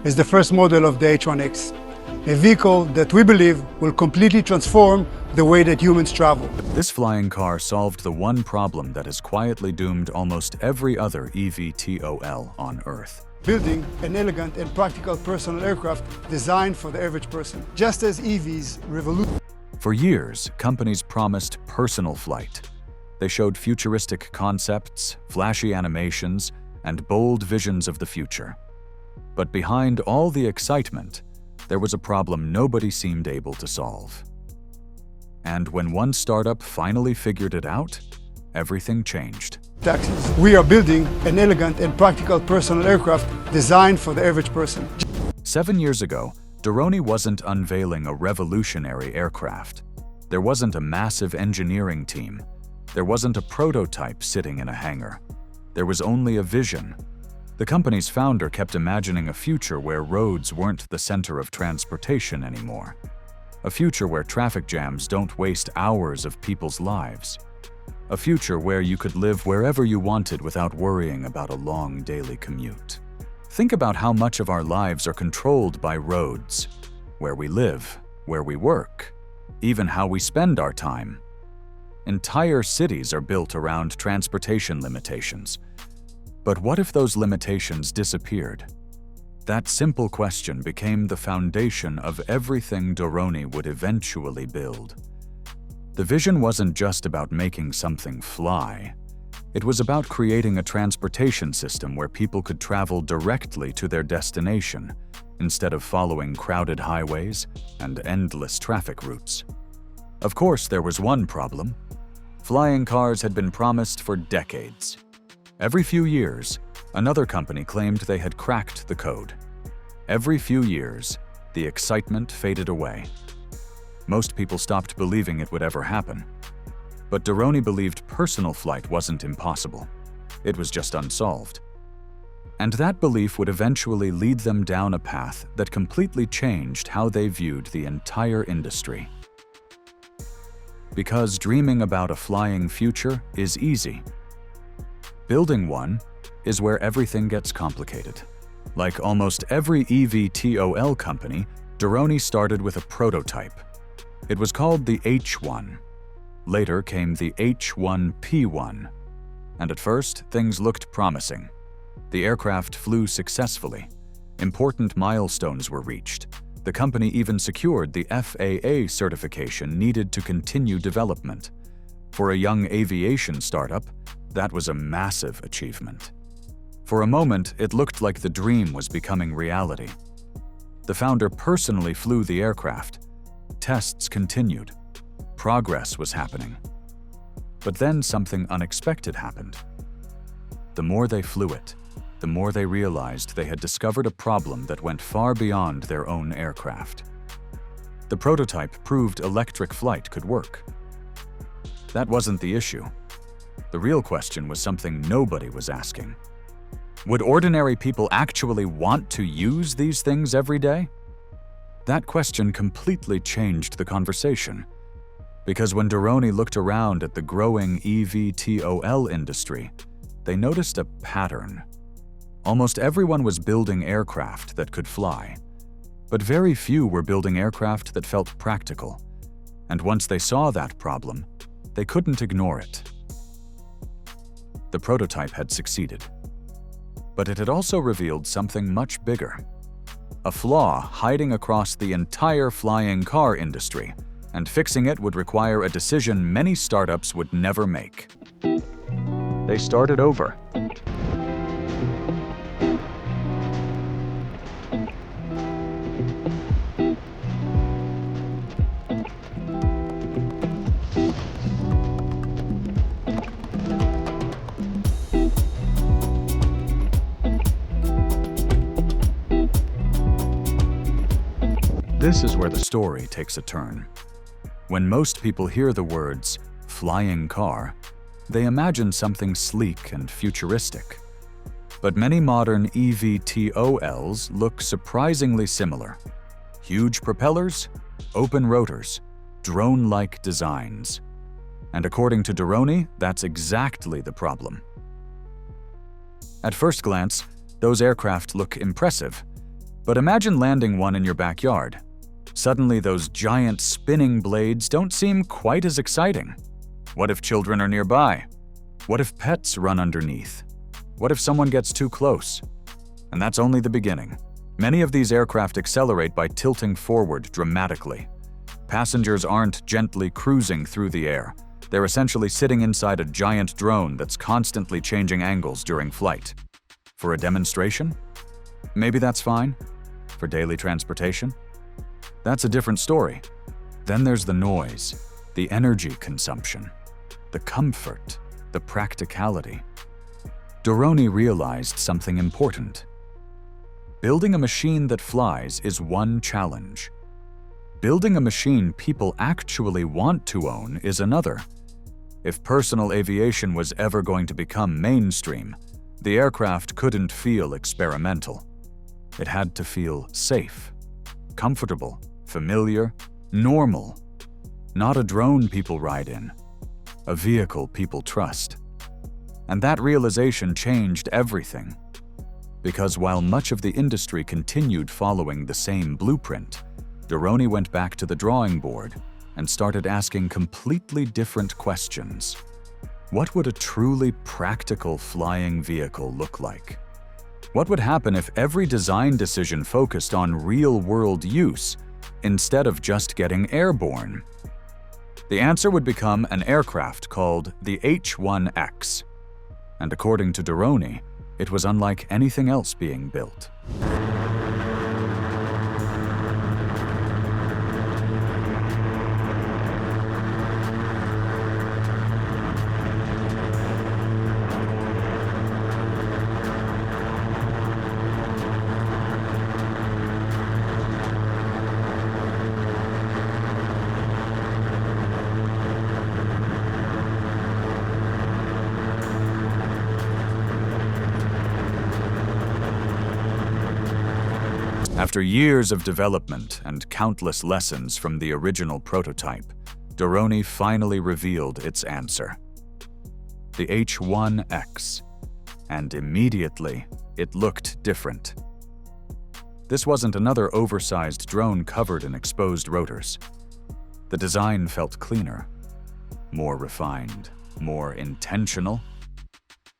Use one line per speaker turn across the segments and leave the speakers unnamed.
is the first model of the H1X, a vehicle that we believe will completely transform the way that humans travel.
This flying car solved the one problem that has quietly doomed almost every other eVTOL on Earth.
Building an elegant and practical personal aircraft designed for the average person, just as EVs revolutionized.
For years, companies promised personal flight. They showed futuristic concepts, flashy animations, and bold visions of the future. But behind all the excitement, there was a problem nobody seemed able to solve. And when one startup finally figured it out, everything changed.
Taxis. We are building an elegant and practical personal aircraft designed for the average person.
7 years ago, Doroni wasn't unveiling a revolutionary aircraft. There wasn't a massive engineering team. There wasn't a prototype sitting in a hangar. There was only a vision. The company's founder kept imagining a future where roads weren't the center of transportation anymore. A future where traffic jams don't waste hours of people's lives. A future where you could live wherever you wanted without worrying about a long daily commute. Think about how much of our lives are controlled by roads. Where we live, where we work, even how we spend our time. Entire cities are built around transportation limitations. But what if those limitations disappeared? That simple question became the foundation of everything Doroni would eventually build. The vision wasn't just about making something fly. It was about creating a transportation system where people could travel directly to their destination, instead of following crowded highways and endless traffic routes. Of course, there was one problem. Flying cars had been promised for decades. Every few years, another company claimed they had cracked the code. Every few years, the excitement faded away. Most people stopped believing it would ever happen. But Doroni believed personal flight wasn't impossible. It was just unsolved. And that belief would eventually lead them down a path that completely changed how they viewed the entire industry. Because dreaming about a flying future is easy. Building one is where everything gets complicated. Like almost every eVTOL company, Doroni started with a prototype. It was called the H1. Later came the H1P1. And at first, things looked promising. The aircraft flew successfully. Important milestones were reached. The company even secured the FAA certification needed to continue development. For a young aviation startup, that was a massive achievement. For a moment, it looked like the dream was becoming reality. The founder personally flew the aircraft. Tests continued. Progress was happening. But then something unexpected happened. The more they flew it, the more they realized they had discovered a problem that went far beyond their own aircraft. The prototype proved electric flight could work. That wasn't the issue. The real question was something nobody was asking. Would ordinary people actually want to use these things every day? That question completely changed the conversation. Because when Doroni looked around at the growing eVTOL industry, they noticed a pattern. Almost everyone was building aircraft that could fly, but very few were building aircraft that felt practical. And once they saw that problem, they couldn't ignore it. The prototype had succeeded. But it had also revealed something much bigger. A flaw hiding across the entire flying car industry, and fixing it would require a decision many startups would never make. They started over. This is where the story takes a turn. When most people hear the words flying car, they imagine something sleek and futuristic. But many modern eVTOLs look surprisingly similar. Huge propellers, open rotors, drone-like designs. And according to Doroni, that's exactly the problem. At first glance, those aircraft look impressive. But imagine landing one in your backyard. Suddenly, those giant spinning blades don't seem quite as exciting. What if children are nearby? What if pets run underneath? What if someone gets too close? And that's only the beginning. Many of these aircraft accelerate by tilting forward dramatically. Passengers aren't gently cruising through the air. They're essentially sitting inside a giant drone that's constantly changing angles during flight. For a demonstration? Maybe that's fine. For daily transportation? That's a different story. Then there's the noise, the energy consumption, the comfort, the practicality. Doroni realized something important. Building a machine that flies is one challenge. Building a machine people actually want to own is another. If personal aviation was ever going to become mainstream, the aircraft couldn't feel experimental. It had to feel safe, comfortable, familiar, normal. Not a drone people ride in, a vehicle people trust. And that realization changed everything. Because while much of the industry continued following the same blueprint, Doroni went back to the drawing board and started asking completely different questions. What would a truly practical flying vehicle look like? What would happen if every design decision focused on real-world use instead of just getting airborne? The answer would become an aircraft called the H1X. And according to Doroni, it was unlike anything else being built. After years of development and countless lessons from the original prototype, Doroni finally revealed its answer. The H1X. And immediately, it looked different. This wasn't another oversized drone covered in exposed rotors. The design felt cleaner, more refined, more intentional.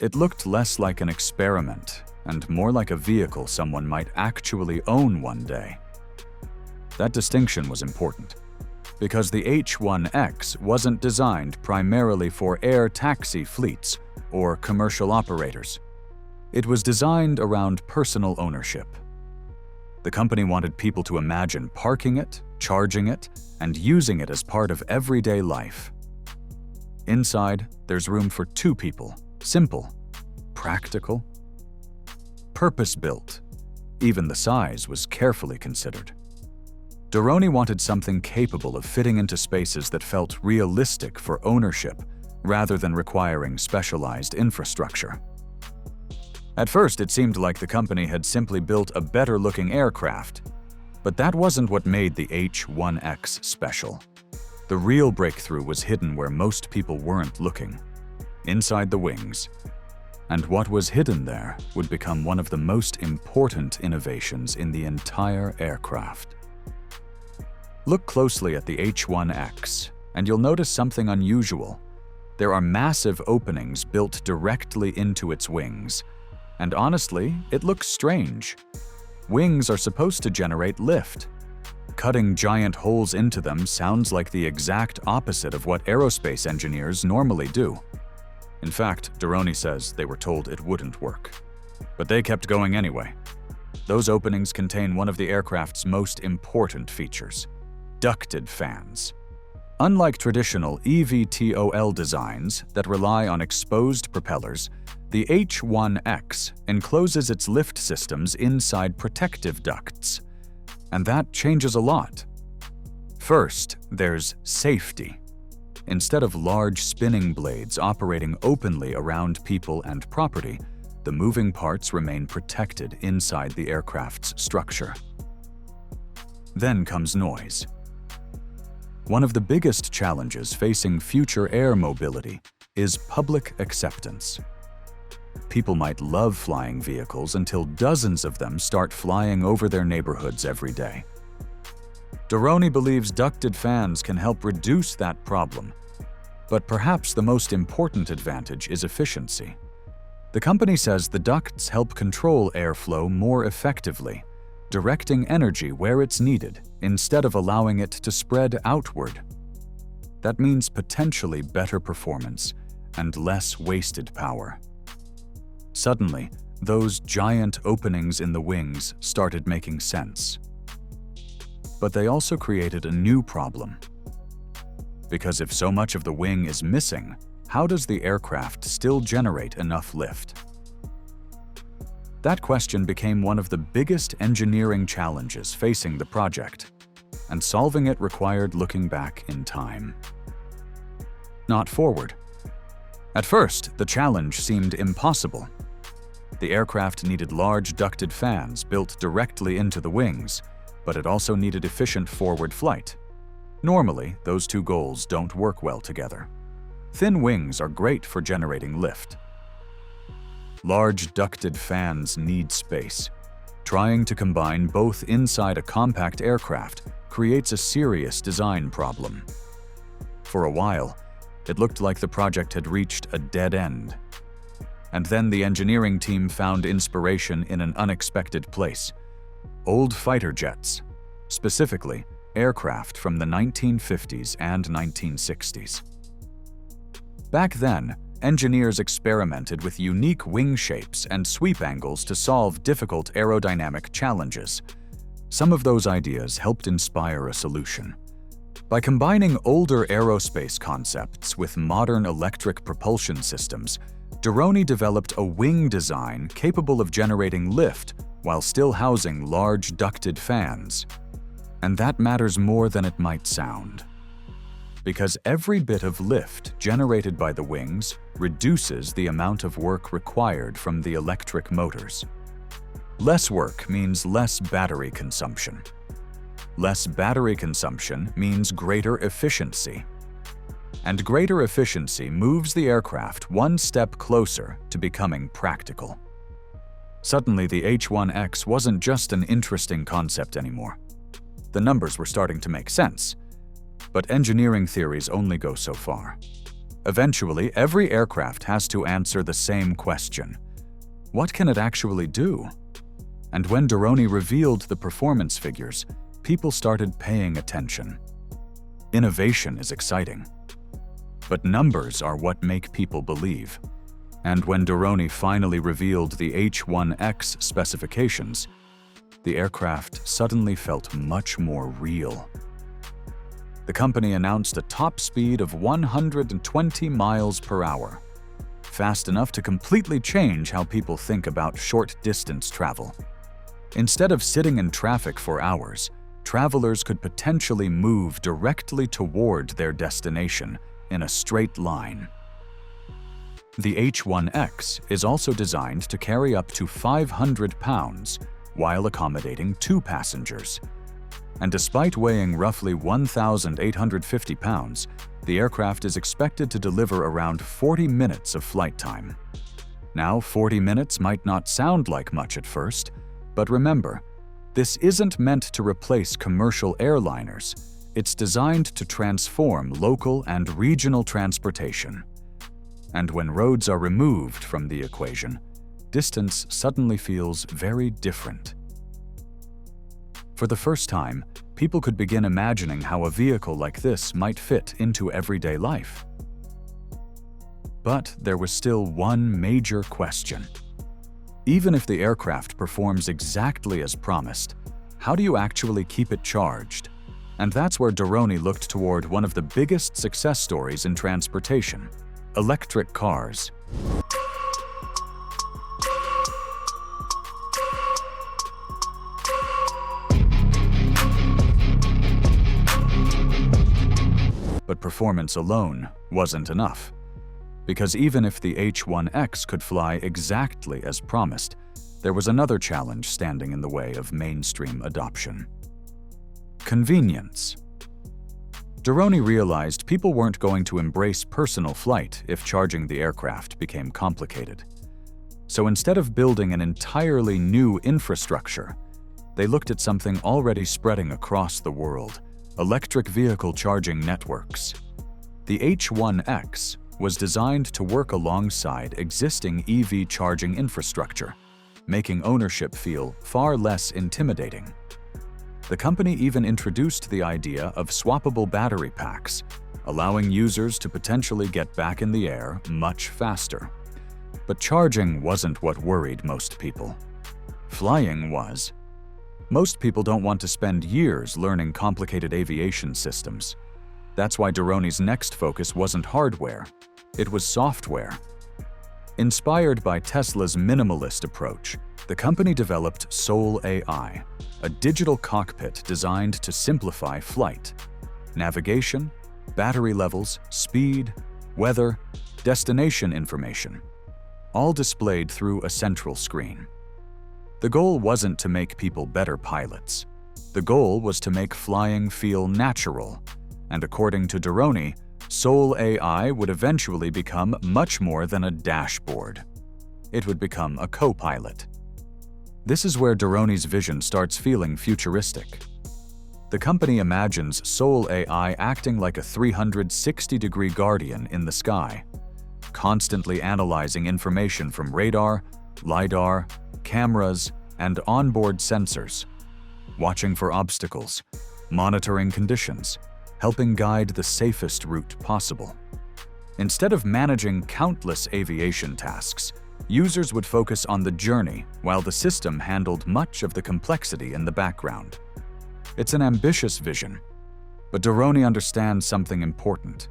It looked less like an experiment and more like a vehicle someone might actually own one day. That distinction was important, because the H1X wasn't designed primarily for air taxi fleets or commercial operators. It was designed around personal ownership. The company wanted people to imagine parking it, charging it, and using it as part of everyday life. Inside, there's room for two people, simple, practical, purpose-built. Even the size was carefully considered. Doroni wanted something capable of fitting into spaces that felt realistic for ownership, rather than requiring specialized infrastructure. At first, it seemed like the company had simply built a better-looking aircraft, but that wasn't what made the H1X special. The real breakthrough was hidden where most people weren't looking, inside the wings. And what was hidden there would become one of the most important innovations in the entire aircraft. Look closely at the H1X, and you'll notice something unusual. There are massive openings built directly into its wings, and honestly, it looks strange. Wings are supposed to generate lift. Cutting giant holes into them sounds like the exact opposite of what aerospace engineers normally do. In fact, Doroni says they were told it wouldn't work. But they kept going anyway. Those openings contain one of the aircraft's most important features: ducted fans. Unlike traditional eVTOL designs that rely on exposed propellers, the H1X encloses its lift systems inside protective ducts. And that changes a lot. First, there's safety. Instead of large spinning blades operating openly around people and property, the moving parts remain protected inside the aircraft's structure. Then comes noise. One of the biggest challenges facing future air mobility is public acceptance. People might love flying vehicles until dozens of them start flying over their neighborhoods every day. Doroni believes ducted fans can help reduce that problem. But perhaps the most important advantage is efficiency. The company says the ducts help control airflow more effectively, directing energy where it's needed instead of allowing it to spread outward. That means potentially better performance and less wasted power. Suddenly, those giant openings in the wings started making sense. But they also created a new problem. Because if so much of the wing is missing, how does the aircraft still generate enough lift? That question became one of the biggest engineering challenges facing the project, and solving it required looking back in time, not forward. At first, the challenge seemed impossible. The aircraft needed large ducted fans built directly into the wings, but it also needed efficient forward flight. Normally, those two goals don't work well together. Thin wings are great for generating lift. Large ducted fans need space. Trying to combine both inside a compact aircraft creates a serious design problem. For a while, it looked like the project had reached a dead end. And then the engineering team found inspiration in an unexpected place: old fighter jets, specifically aircraft from the 1950s and 1960s. Back then, engineers experimented with unique wing shapes and sweep angles to solve difficult aerodynamic challenges. Some of those ideas helped inspire a solution. By combining older aerospace concepts with modern electric propulsion systems, Doroni developed a wing design capable of generating lift while still housing large ducted fans. And that matters more than it might sound. Because every bit of lift generated by the wings reduces the amount of work required from the electric motors. Less work means less battery consumption. Less battery consumption means greater efficiency. And greater efficiency moves the aircraft one step closer to becoming practical. Suddenly, the H1X wasn't just an interesting concept anymore. The numbers were starting to make sense. But engineering theories only go so far. Eventually, every aircraft has to answer the same question: what can it actually do? And when Doroni revealed the performance figures, people started paying attention. Innovation is exciting. But numbers are what make people believe. And when Doroni finally revealed the H1X specifications, the aircraft suddenly felt much more real. The company announced a top speed of 120 miles per hour, fast enough to completely change how people think about short-distance travel. Instead of sitting in traffic for hours, travelers could potentially move directly toward their destination in a straight line. The H1X is also designed to carry up to 500 pounds while accommodating 2 passengers. And despite weighing roughly 1,850 pounds, the aircraft is expected to deliver around 40 minutes of flight time. Now, 40 minutes might not sound like much at first, but remember, this isn't meant to replace commercial airliners. It's designed to transform local and regional transportation. And when roads are removed from the equation, distance suddenly feels very different. For the first time, people could begin imagining how a vehicle like this might fit into everyday life. But there was still one major question. Even if the aircraft performs exactly as promised, how do you actually keep it charged? And that's where Doroni looked toward one of the biggest success stories in transportation: electric cars. But performance alone wasn't enough. Because even if the H1X could fly exactly as promised, there was another challenge standing in the way of mainstream adoption: convenience. Doroni realized people weren't going to embrace personal flight if charging the aircraft became complicated. So instead of building an entirely new infrastructure, they looked at something already spreading across the world: electric vehicle charging networks. The H1X was designed to work alongside existing EV charging infrastructure, making ownership feel far less intimidating. The company even introduced the idea of swappable battery packs, allowing users to potentially get back in the air much faster. But charging wasn't what worried most people. Flying was. Most people don't want to spend years learning complicated aviation systems. That's why Doroni's next focus wasn't hardware, it was software. Inspired by Tesla's minimalist approach, the company developed Soul AI, a digital cockpit designed to simplify flight. Navigation, battery levels, speed, weather, destination information, all displayed through a central screen. The goal wasn't to make people better pilots. The goal was to make flying feel natural, and according to Doroni, Soul AI would eventually become much more than a dashboard. It would become a co-pilot. This is where Doroni's vision starts feeling futuristic. The company imagines Soul AI acting like a 360-degree guardian in the sky, constantly analyzing information from radar, LiDAR, cameras, and onboard sensors, watching for obstacles, monitoring conditions, helping guide the safest route possible. Instead of managing countless aviation tasks, users would focus on the journey while the system handled much of the complexity in the background. It's an ambitious vision, but Doroni understands something important.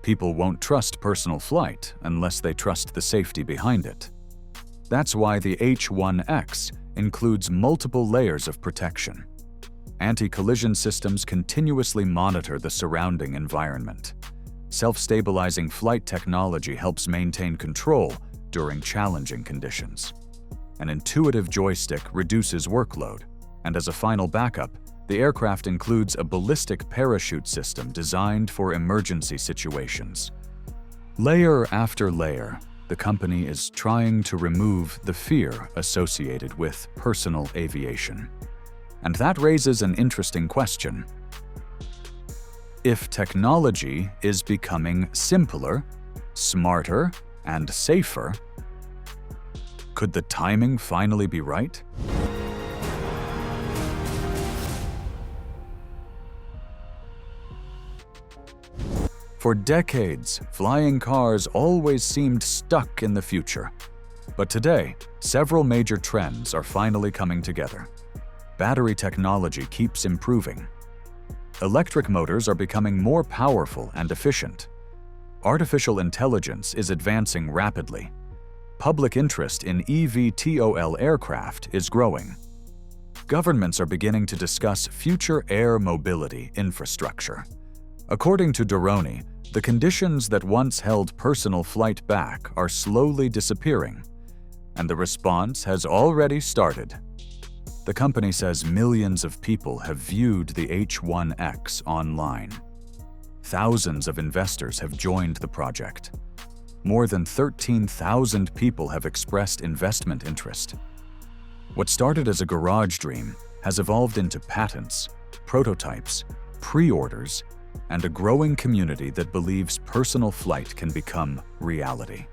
People won't trust personal flight unless they trust the safety behind it. That's why the H1X includes multiple layers of protection. Anti-collision systems continuously monitor the surrounding environment. Self-stabilizing flight technology helps maintain control during challenging conditions. An intuitive joystick reduces workload, and as a final backup, the aircraft includes a ballistic parachute system designed for emergency situations. Layer after layer, the company is trying to remove the fear associated with personal aviation. And that raises an interesting question. If technology is becoming simpler, smarter, and safer, could the timing finally be right? For decades, flying cars always seemed stuck in the future. But today, several major trends are finally coming together. Battery technology keeps improving. Electric motors are becoming more powerful and efficient. Artificial intelligence is advancing rapidly. Public interest in eVTOL aircraft is growing. Governments are beginning to discuss future air mobility infrastructure. According to Doroni, the conditions that once held personal flight back are slowly disappearing, and the response has already started. The company says millions of people have viewed the H1X online. Thousands of investors have joined the project. More than 13,000 people have expressed investment interest. What started as a garage dream has evolved into patents, prototypes, pre-orders, and a growing community that believes personal flight can become reality.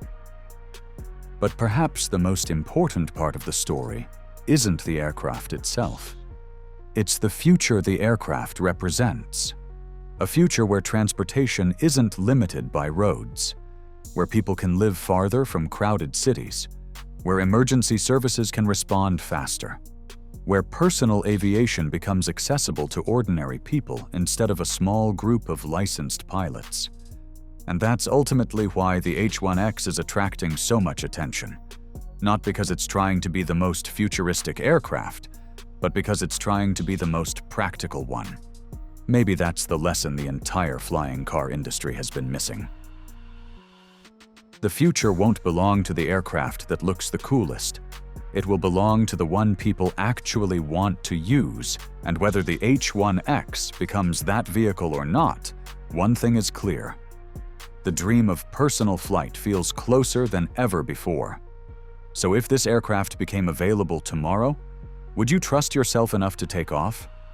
But perhaps the most important part of the story isn't the aircraft itself. It's the future the aircraft represents. A future where transportation isn't limited by roads, where people can live farther from crowded cities, where emergency services can respond faster, where personal aviation becomes accessible to ordinary people instead of a small group of licensed pilots. And that's ultimately why the H1X is attracting so much attention. Not because it's trying to be the most futuristic aircraft, but because it's trying to be the most practical one. Maybe that's the lesson the entire flying car industry has been missing. The future won't belong to the aircraft that looks the coolest. It will belong to the one people actually want to use, and whether the H1X becomes that vehicle or not, one thing is clear. The dream of personal flight feels closer than ever before. So if this aircraft became available tomorrow, would you trust yourself enough to take off?